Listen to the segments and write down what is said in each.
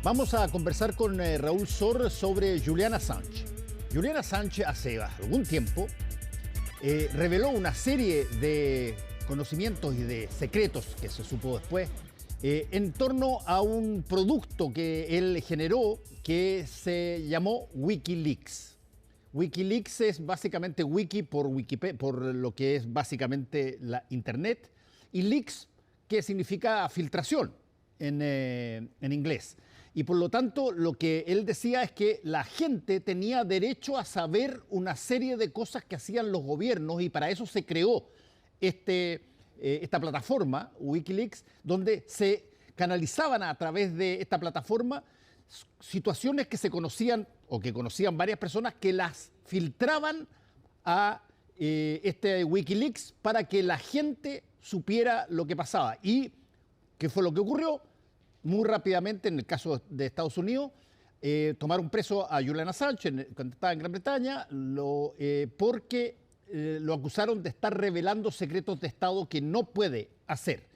Vamos a conversar con Raúl Sor sobre Julian Assange. Julian Assange hace algún tiempo reveló una serie de conocimientos y de secretos que se supo después en torno a un producto que él generó que se llamó Wikileaks. Wikileaks es básicamente wiki por Wikipedia, por lo que es básicamente la Internet, y leaks, que significa filtración en inglés. Y por lo tanto, lo que él decía es que la gente tenía derecho a saber una serie de cosas que hacían los gobiernos, y para eso se creó esta plataforma, Wikileaks, donde se canalizaban a través de esta plataforma situaciones que se conocían o que conocían varias personas, que las filtraban a este Wikileaks para que la gente supiera lo que pasaba. ¿Y qué fue lo que ocurrió? Muy rápidamente, en el caso de Estados Unidos, tomaron preso a Julian Assange cuando estaba en Gran Bretaña porque lo acusaron de estar revelando secretos de Estado que no puede hacer.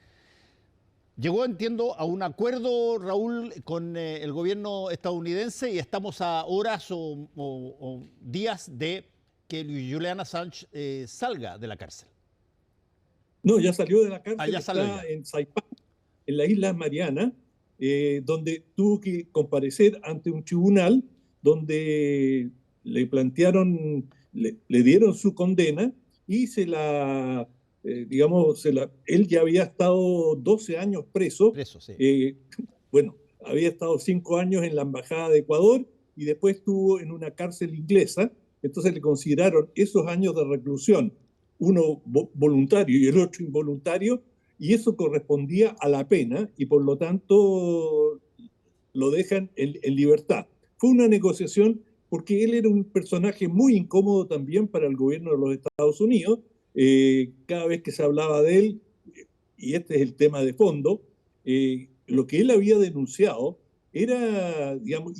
Llegó, entiendo, a un acuerdo, Raúl, con el gobierno estadounidense, y estamos a horas o días de que Julian Assange salga de la cárcel. No, ya salió de la cárcel, ya está en Saipán, en las Islas Marianas, donde tuvo que comparecer ante un tribunal donde le plantearon, le dieron su condena y él ya había estado 12 años preso. Sí. Bueno, había estado 5 años en la Embajada de Ecuador y después estuvo en una cárcel inglesa. Entonces le consideraron esos años de reclusión, uno voluntario y el otro involuntario, y eso correspondía a la pena, y por lo tanto lo dejan en libertad. Fue una negociación porque él era un personaje muy incómodo también para el gobierno de los Estados Unidos. Cada vez que se hablaba de él, y este es el tema de fondo, lo que él había denunciado era, digamos,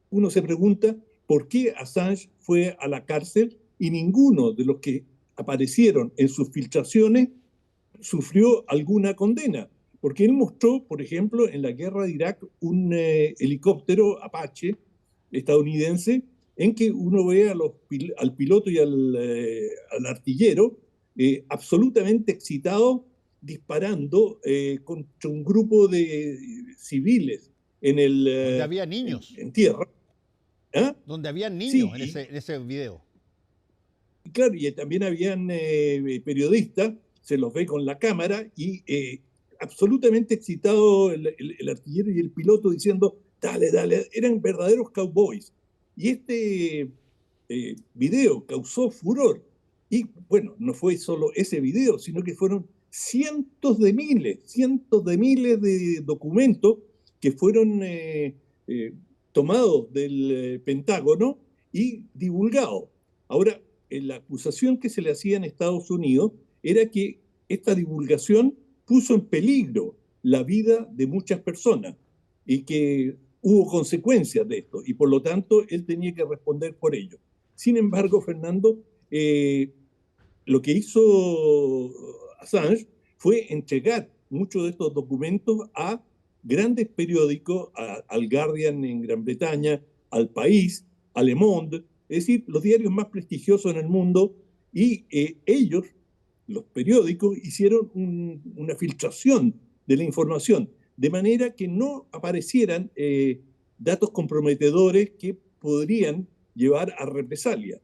uno se pregunta por qué Assange fue a la cárcel y ninguno de los que aparecieron en sus filtraciones sufrió alguna condena. Porque él mostró, por ejemplo, en la guerra de Irak, un helicóptero Apache estadounidense en que uno ve al piloto y al artillero absolutamente excitados disparando contra un grupo de civiles donde había niños. en tierra. ¿Ah? Donde había niños sí, en ese video. Y claro, y también habían periodistas, se los ve con la cámara y absolutamente excitado el artillero y el piloto diciendo, dale, dale, eran verdaderos cowboys. Y este video causó furor. Y bueno, no fue solo ese video, sino que fueron cientos de miles de documentos que fueron tomados del Pentágono y divulgados. Ahora, la acusación que se le hacía en Estados Unidos era que esta divulgación puso en peligro la vida de muchas personas y que hubo consecuencias de esto, y por lo tanto él tenía que responder por ello. Sin embargo, Fernando, lo que hizo Assange fue entregar muchos de estos documentos a grandes periódicos, al Guardian en Gran Bretaña, al País, a Le Monde, es decir, los diarios más prestigiosos en el mundo, y ellos, los periódicos, hicieron una filtración de la información, de manera que no aparecieran datos comprometedores que podrían llevar a represalia.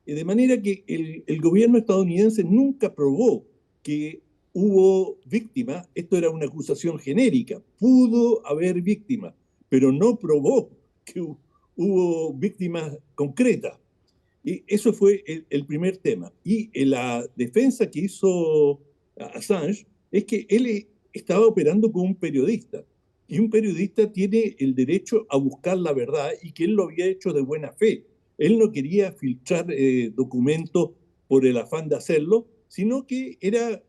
De manera que el gobierno estadounidense nunca probó que hubo víctimas. Esto era una acusación genérica. Pudo haber víctimas, pero no probó que hubo víctimas concretas. Y eso fue el primer tema. Y la defensa que hizo Assange es que él estaba operando como un periodista. Y un periodista tiene el derecho a buscar la verdad, y que él lo había hecho de buena fe. Él no quería filtrar documentos por el afán de hacerlo, sino que era,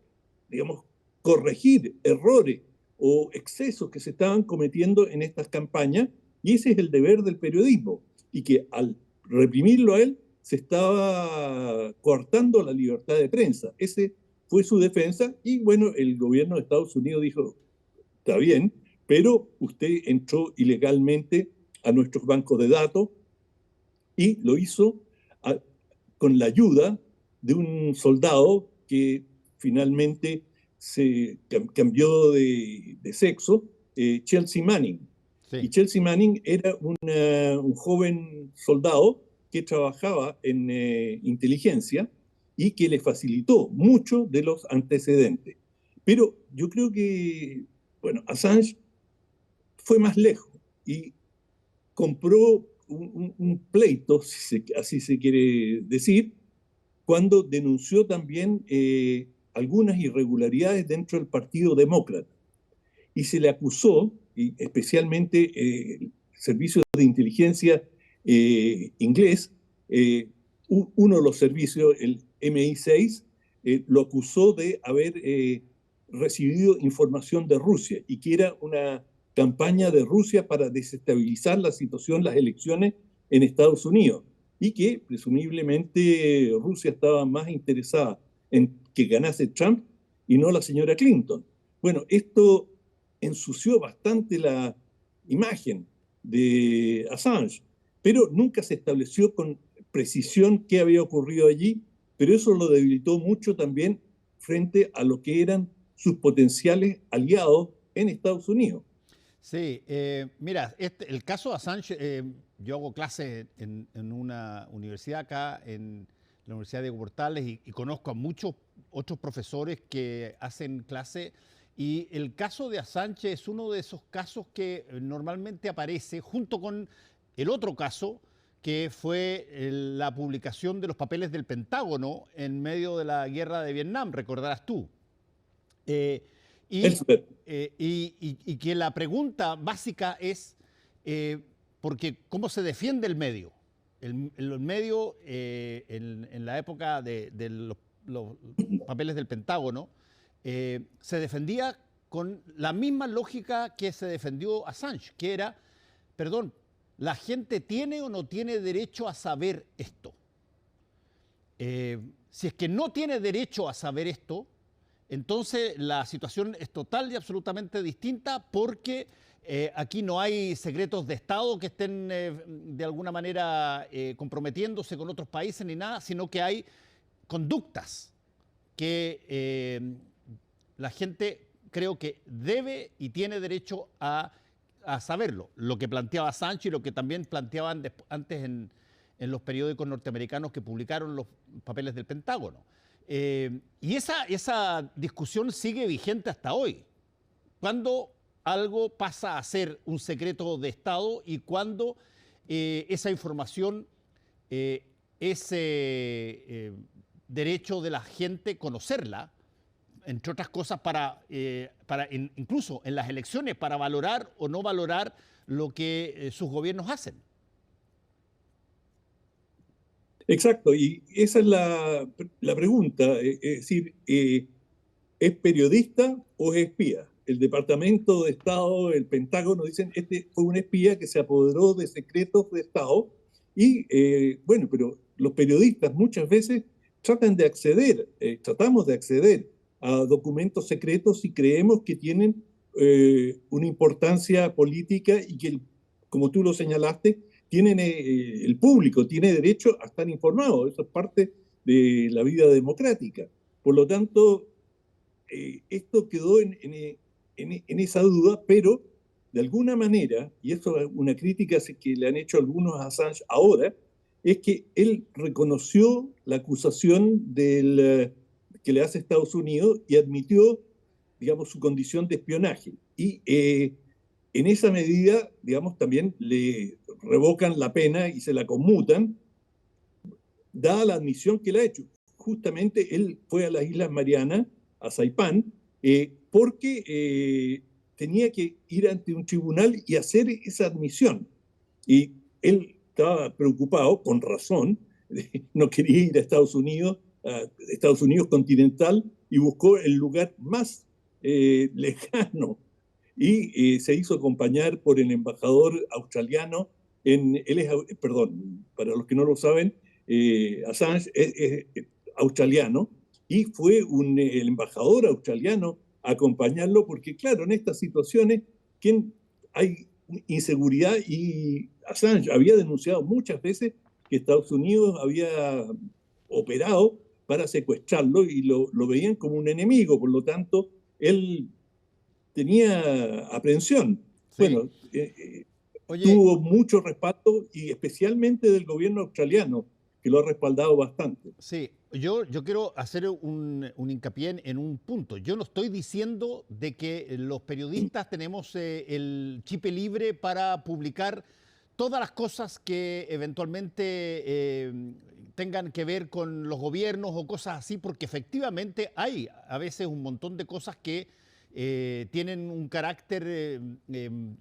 digamos, corregir errores o excesos que se estaban cometiendo en estas campañas, y ese es el deber del periodismo, y que al reprimirlo a él se estaba coartando la libertad de prensa. Ese fue su defensa, y bueno, el gobierno de Estados Unidos dijo, está bien, pero usted entró ilegalmente a nuestros bancos de datos y lo hizo con la ayuda de un soldado que finalmente se cambió de sexo, Chelsea Manning. Sí. Y Chelsea Manning era un joven soldado que trabajaba en inteligencia y que le facilitó mucho de los antecedentes. Pero yo creo que, bueno, Assange fue más lejos y compró un pleito, así se quiere decir, cuando denunció también algunas irregularidades dentro del Partido Demócrata. Y se le acusó, y especialmente el Servicio de Inteligencia inglés, uno de los servicios, el MI6, lo acusó de haber recibido información de Rusia y que era una campaña de Rusia para desestabilizar la situación, las elecciones en Estados Unidos, y que presumiblemente Rusia estaba más interesada en que ganase Trump y no la señora Clinton. Bueno, esto ensució bastante la imagen de Assange, pero nunca se estableció con precisión qué había ocurrido allí, pero eso lo debilitó mucho también frente a lo que eran sus potenciales aliados en Estados Unidos. Sí, mira, el caso de Assange, yo hago clases en una universidad acá, en la Universidad de Portales, y conozco a muchos otros profesores que hacen clase. Y el caso de Assange es uno de esos casos que normalmente aparece junto con el otro caso, que fue la publicación de los papeles del Pentágono en medio de la guerra de Vietnam, recordarás tú. Eh, y, y que la pregunta básica es, porque ¿cómo se defiende el medio? El medio, en la época de los papeles del Pentágono, se defendía con la misma lógica que se defendió Assange, que era, perdón, ¿la gente tiene o no tiene derecho a saber esto? Si es que no tiene derecho a saber esto, entonces la situación es total y absolutamente distinta, porque aquí no hay secretos de Estado que estén de alguna manera comprometiéndose con otros países ni nada, sino que hay conductas que la gente creo que debe y tiene derecho a saberlo. Lo que planteaba Assange y lo que también planteaban antes en los periódicos norteamericanos que publicaron los papeles del Pentágono. Y esa discusión sigue vigente hasta hoy. ¿Cuándo algo pasa a ser un secreto de Estado y cuándo esa información es derecho de la gente conocerla, entre otras cosas incluso en las elecciones, para valorar o no valorar lo que sus gobiernos hacen? Exacto, y esa es la pregunta, es decir, ¿es periodista o es espía? El Departamento de Estado, el Pentágono, dicen, este fue un espía que se apoderó de secretos de Estado y, bueno, pero los periodistas muchas veces tratamos de acceder a documentos secretos y creemos que tienen una importancia política y que, como tú lo señalaste, el público tiene derecho a estar informado. Eso es parte de la vida democrática. Por lo tanto, esto quedó en esa duda, pero de alguna manera, y esto es una crítica que le han hecho algunos a Assange ahora, es que él reconoció la acusación que le hace Estados Unidos y admitió, digamos, su condición de espionaje. Y en esa medida, digamos, también le revocan la pena y se la conmutan, dada la admisión que él ha hecho. Justamente él fue a las Islas Marianas, a Saipán, porque tenía que ir ante un tribunal y hacer esa admisión. Y él estaba preocupado, con razón, no quería ir a Estados Unidos continental, y buscó el lugar más lejano. Y se hizo acompañar por el embajador australiano, perdón, para los que no lo saben, Assange es australiano, y fue el embajador australiano a acompañarlo, porque claro, en estas situaciones ¿Quién? Hay inseguridad y Assange había denunciado muchas veces que Estados Unidos había operado para secuestrarlo y lo veían como un enemigo, por lo tanto, él tenía aprehensión. Sí. Bueno, Oye, tuvo mucho respaldo y especialmente del gobierno australiano, que lo ha respaldado bastante. sí, yo quiero hacer un hincapié en un punto. Yo no estoy diciendo de que los periodistas tenemos el chip libre para publicar todas las cosas que eventualmente tengan que ver con los gobiernos o cosas así, porque efectivamente hay a veces un montón de cosas que tienen un carácter,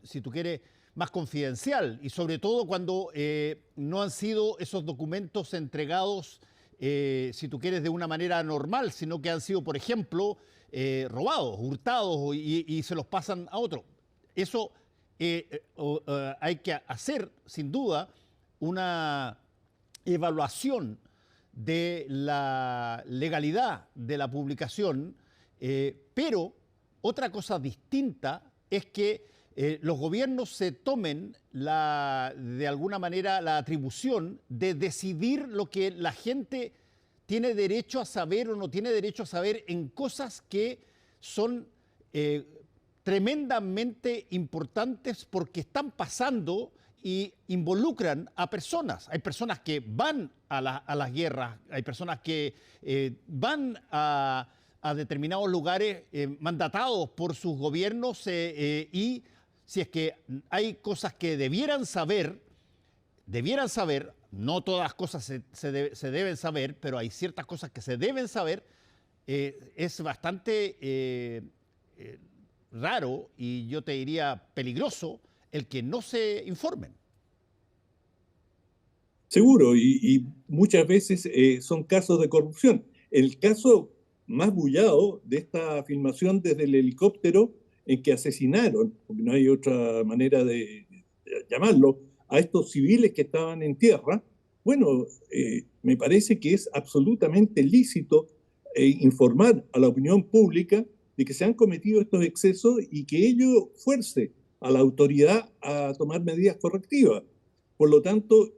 si tú quieres, más confidencial y sobre todo cuando no han sido esos documentos entregados, si tú quieres, de una manera normal, sino que han sido, por ejemplo, robados, hurtados y se los pasan a otro. Eso hay que hacer, sin duda, una evaluación de la legalidad de la publicación, pero otra cosa distinta es que los gobiernos se tomen de alguna manera la atribución de decidir lo que la gente tiene derecho a saber o no tiene derecho a saber en cosas que son tremendamente importantes porque están pasando y involucran a personas. Hay personas que van a las guerras, hay personas que van a determinados lugares mandatados por sus gobiernos y si es que hay cosas que debieran saber, no todas las cosas se deben saber, pero hay ciertas cosas que se deben saber, es bastante raro y yo te diría peligroso el que no se informen. Seguro, y muchas veces son casos de corrupción. El caso más bullado de esta filmación desde el helicóptero en que asesinaron, porque no hay otra manera de llamarlo, a estos civiles que estaban en tierra, bueno, me parece que es absolutamente lícito informar a la opinión pública de que se han cometido estos excesos y que ello fuerce a la autoridad a tomar medidas correctivas. Por lo tanto,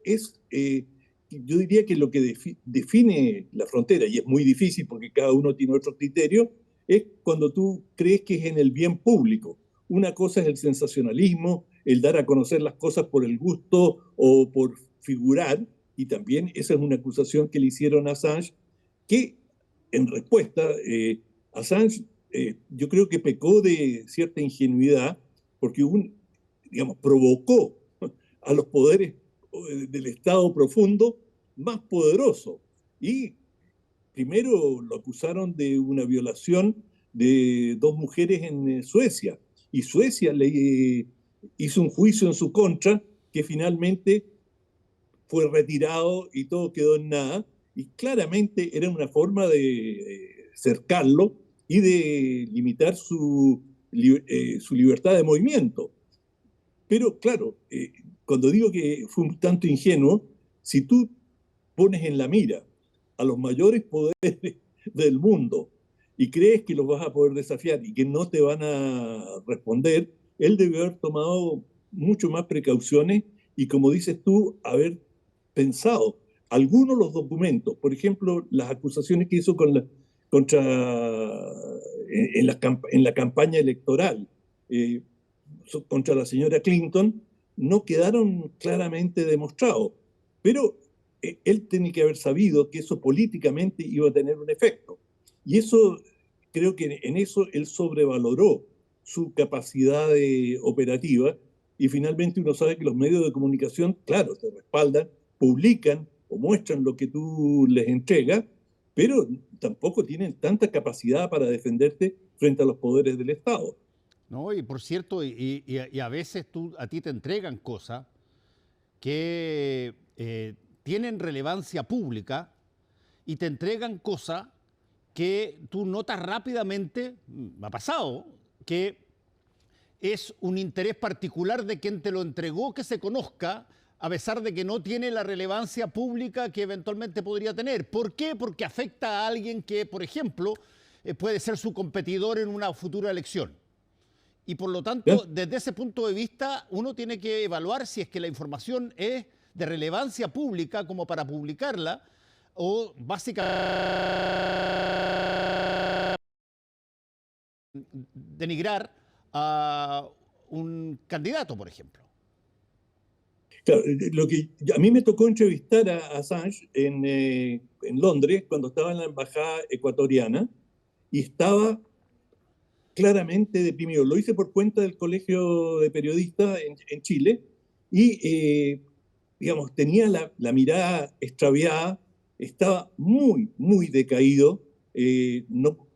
yo diría que lo que define la frontera, y es muy difícil porque cada uno tiene otro criterio, es cuando tú crees que es en el bien público. Una cosa es el sensacionalismo, el dar a conocer las cosas por el gusto o por figurar, y también esa es una acusación que le hicieron a Assange, que en respuesta, Assange yo creo que pecó de cierta ingenuidad porque digamos, provocó a los poderes del Estado profundo más poderosos. Y primero lo acusaron de una violación de dos mujeres en Suecia. Y Suecia le hizo un juicio en su contra que finalmente fue retirado y todo quedó en nada. Y claramente era una forma de cercarlo y de limitar su libertad de movimiento. Pero claro, cuando digo que fue un tanto ingenuo, si tú pones en la mira a los mayores poderes del mundo y crees que los vas a poder desafiar y que no te van a responder, él debió haber tomado mucho más precauciones y, como dices tú, haber pensado algunos de los documentos, por ejemplo, las acusaciones que hizo en la campaña electoral, contra la señora Clinton, no quedaron claramente demostrados. Pero él tiene que haber sabido que eso políticamente iba a tener un efecto. Y eso, creo que en eso él sobrevaloró su capacidad operativa y finalmente uno sabe que los medios de comunicación, claro, te respaldan, publican o muestran lo que tú les entregas, pero tampoco tienen tanta capacidad para defenderte frente a los poderes del Estado. ¿No? Y por cierto, y a veces a ti te entregan cosas que tienen relevancia pública y te entregan cosas que tú notas rápidamente, me ha pasado, que es un interés particular de quien te lo entregó que se conozca, a pesar de que no tiene la relevancia pública que eventualmente podría tener. ¿Por qué? Porque afecta a alguien que, por ejemplo, puede ser su competidor en una futura elección. y por lo ¿Ya? tanto, desde ese punto de vista, uno tiene que evaluar si es que la información es de relevancia pública como para publicarla o básicamente denigrar a un candidato, por ejemplo. Claro, lo que a mí me tocó entrevistar a Assange en Londres cuando estaba en la embajada ecuatoriana y estaba claramente deprimido. Lo hice por cuenta del Colegio de Periodistas en Chile y, digamos, tenía la mirada extraviada, estaba muy, muy decaído. No,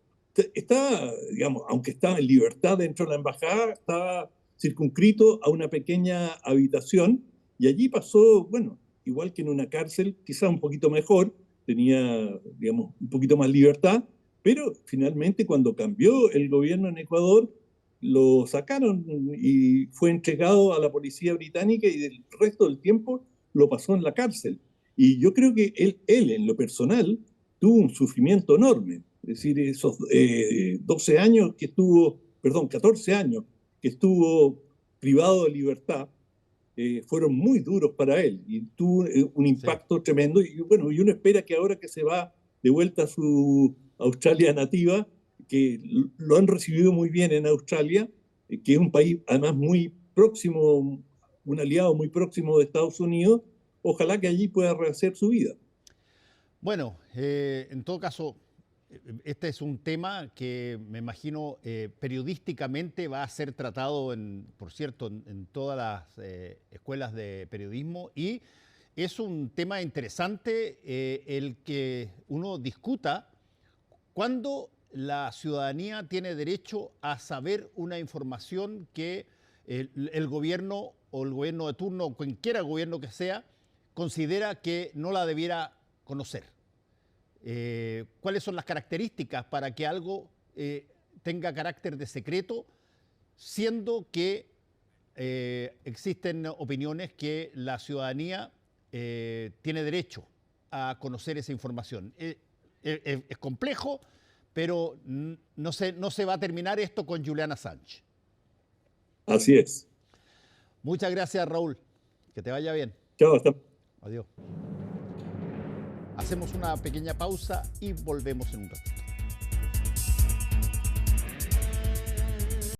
estaba, digamos, aunque estaba en libertad dentro de la embajada, estaba circunscrito a una pequeña habitación y allí pasó, bueno, igual que en una cárcel, quizá un poquito mejor, tenía, digamos, un poquito más libertad, pero finalmente cuando cambió el gobierno en Ecuador, lo sacaron y fue entregado a la policía británica y el resto del tiempo lo pasó en la cárcel. Y yo creo que él en lo personal tuvo un sufrimiento enorme. Es decir, esos 12 años que estuvo, perdón, 14 años que estuvo privado de libertad, fueron muy duros para él y tuvo un Sí. impacto tremendo. Y bueno, y uno espera que ahora que se va de vuelta a su Australia nativa, que lo han recibido muy bien en Australia, que es un país además muy próximo, un aliado muy próximo de Estados Unidos, ojalá que allí pueda rehacer su vida. Bueno, en todo caso, este es un tema que me imagino periodísticamente va a ser tratado, por cierto, en todas las escuelas de periodismo y es un tema interesante el que uno discuta cuándo la ciudadanía tiene derecho a saber una información que el gobierno o el gobierno de turno, o cualquiera gobierno que sea, considera que no la debiera conocer. ¿Cuáles son las características para que algo tenga carácter de secreto, siendo que existen opiniones que la ciudadanía tiene derecho a conocer esa información? Es complejo, pero no se va a terminar esto con Julian Assange. Así es. Muchas gracias, Raúl. Que te vaya bien. Chao, hasta Adiós. Hacemos una pequeña pausa y volvemos en un ratito.